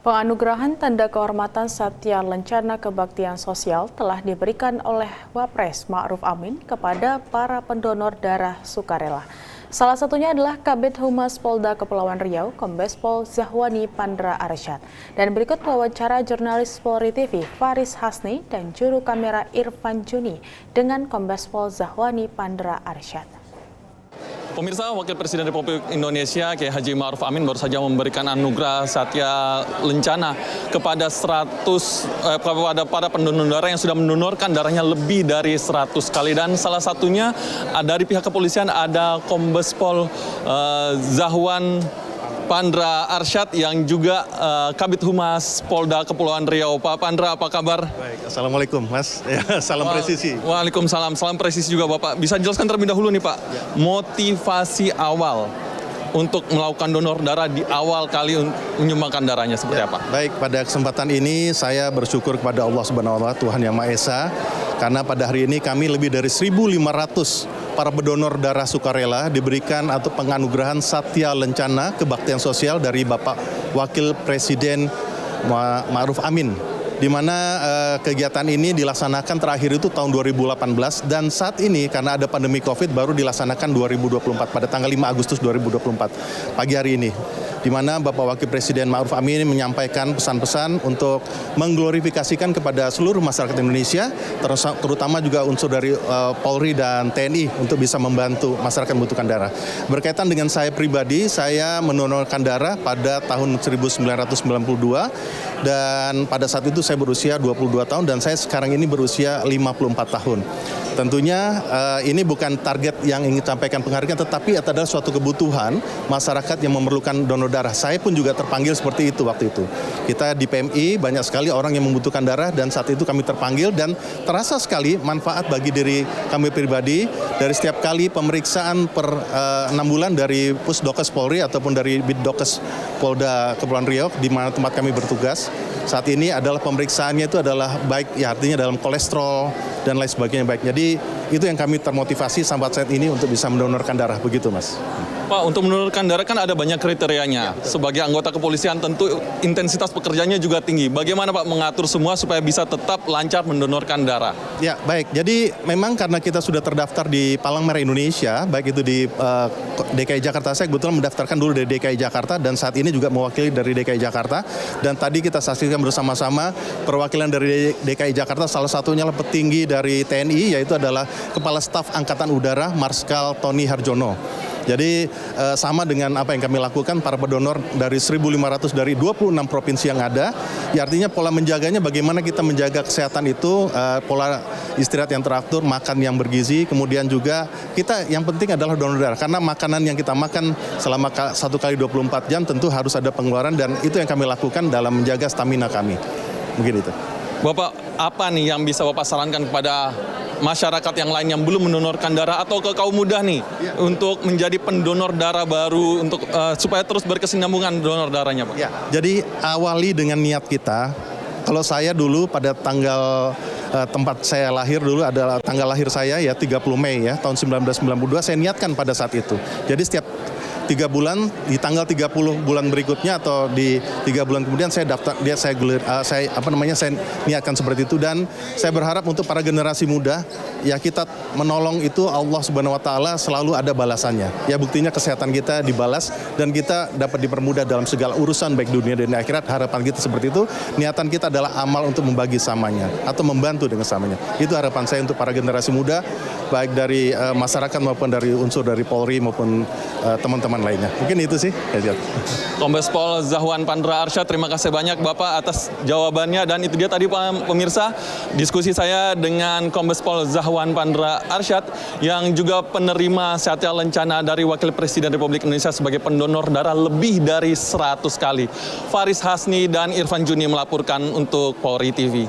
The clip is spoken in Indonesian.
Penganugerahan Tanda Kehormatan Satya Lencana Kebaktian Sosial telah diberikan oleh Wapres Ma'ruf Amin kepada para pendonor darah sukarela. Salah satunya adalah Kabid Humas Polda Kepulauan Riau, Kombes Pol Zahwani Pandra Arsyad. Dan berikut wawancara jurnalis Polri TV Faris Hasni dan juru kamera Irfan Juni dengan Kombes Pol Zahwani Pandra Arsyad. Pemirsa, Wakil Presiden Republik Indonesia Kiai Haji Ma'ruf Amin baru saja memberikan anugerah Satya Lencana kepada kepada para pendonor darah yang sudah mendonorkan darahnya lebih dari 100 kali. Dan salah satunya dari pihak kepolisian ada Kombes Pol Zahwan Pandra Arsyad yang juga Kabid Humas Polda Kepulauan Riau. Pak Pandra, apa kabar? Baik, Assalamualaikum Mas. Ya, salam presisi. Waalaikumsalam, salam presisi juga Bapak. Bisa jelaskan terlebih dahulu nih Pak, motivasi awal untuk melakukan donor darah di awal kali menyumbangkan darahnya seperti apa? Baik, pada kesempatan ini saya bersyukur kepada Allah Subhanahu wa Ta'ala, Tuhan Yang Maha Esa, karena pada hari ini kami lebih dari 1.500 para pendonor darah sukarela diberikan atau penganugerahan Satya Lencana Kebaktian Sosial dari Bapak Wakil Presiden Ma'ruf Amin, di mana kegiatan ini dilaksanakan terakhir itu tahun 2018 dan saat ini karena ada pandemi COVID baru dilaksanakan 2024 pada tanggal 5 Agustus 2024 pagi hari ini, di mana Bapak Wakil Presiden Ma'ruf Amin menyampaikan pesan-pesan untuk mengglorifikasikan kepada seluruh masyarakat Indonesia, terutama juga unsur dari Polri dan TNI untuk bisa membantu masyarakat membutuhkan darah. Berkaitan dengan saya pribadi, saya mendonorkan darah pada tahun 1992 dan pada saat itu saya berusia 22 tahun dan saya sekarang ini berusia 54 tahun. Tentunya ini bukan target yang ingin sampaikan penghargaan, tetapi adalah suatu kebutuhan masyarakat yang memerlukan donor darah. Saya pun juga terpanggil seperti itu waktu itu. Kita di PMI banyak sekali orang yang membutuhkan darah dan saat itu kami terpanggil dan terasa sekali manfaat bagi diri kami pribadi dari setiap kali pemeriksaan per 6 bulan dari Pusdokes Polri ataupun dari Bidokes Polda Kepulauan Riau di mana tempat kami bertugas. Saat ini adalah pemeriksaannya itu adalah baik, ya artinya dalam kolesterol dan lain sebagainya baik. Jadi itu yang kami termotivasi sampai saat ini untuk bisa mendonorkan darah, begitu Mas. Pak, untuk mendonorkan darah kan ada banyak kriterianya. Ya, sebagai anggota kepolisian tentu intensitas pekerjaannya juga tinggi. Bagaimana Pak mengatur semua supaya bisa tetap lancar mendonorkan darah? Ya, baik. Jadi memang karena kita sudah terdaftar di Palang Merah Indonesia, baik itu di DKI Jakarta, saya kebetulan mendaftarkan dulu dari DKI Jakarta dan saat ini juga mewakili dari DKI Jakarta. Dan tadi kita saksikan bersama-sama perwakilan dari DKI Jakarta, salah satunya adalah petinggi dari TNI, yaitu adalah Kepala Staf Angkatan Udara Marskal Tony Harjono. Jadi sama dengan apa yang kami lakukan, para pendonor dari 1.500 dari 26 provinsi yang ada, ya artinya pola menjaganya bagaimana kita menjaga kesehatan itu, pola istirahat yang teratur, makan yang bergizi, kemudian juga kita yang penting adalah donor darah, karena makanan yang kita makan selama 1 kali 24 jam tentu harus ada pengeluaran dan itu yang kami lakukan dalam menjaga stamina kami. Mungkin itu. Bapak, apa nih yang bisa Bapak sarankan kepada masyarakat yang lain yang belum mendonorkan darah atau ke kaum muda nih untuk menjadi pendonor darah baru untuk supaya terus berkesinambungan donor darahnya, Pak? Ya, jadi awali dengan niat kita. Kalau saya dulu pada tanggal tempat saya lahir dulu adalah tanggal lahir saya ya 30 Mei ya tahun 1992, saya niatkan pada saat itu. Jadi setiap 3 bulan, di tanggal 30 bulan berikutnya atau di 3 bulan kemudian saya daftar, saya niatkan seperti itu dan saya berharap untuk para generasi muda ya kita menolong itu Allah Subhanahu wa Ta'ala selalu ada balasannya. Ya buktinya kesehatan kita dibalas dan kita dapat dipermudah dalam segala urusan baik dunia dan akhirat. Harapan kita seperti itu. Niatan kita adalah amal untuk membagi samanya atau membantu dengan samanya. Itu harapan saya untuk para generasi muda baik dari masyarakat maupun dari unsur dari Polri maupun teman-teman lainnya. Mungkin itu sih. Kombes Pol Zahwan Pandra Arsyad, terima kasih banyak Bapak atas jawabannya. Dan itu dia tadi pemirsa diskusi saya dengan Kombes Pol Zahwan Pandra Arsyad yang juga penerima Satya Lencana dari Wakil Presiden Republik Indonesia sebagai pendonor darah lebih dari 100 kali. Faris Hasni dan Irfan Juni melaporkan untuk Polri TV.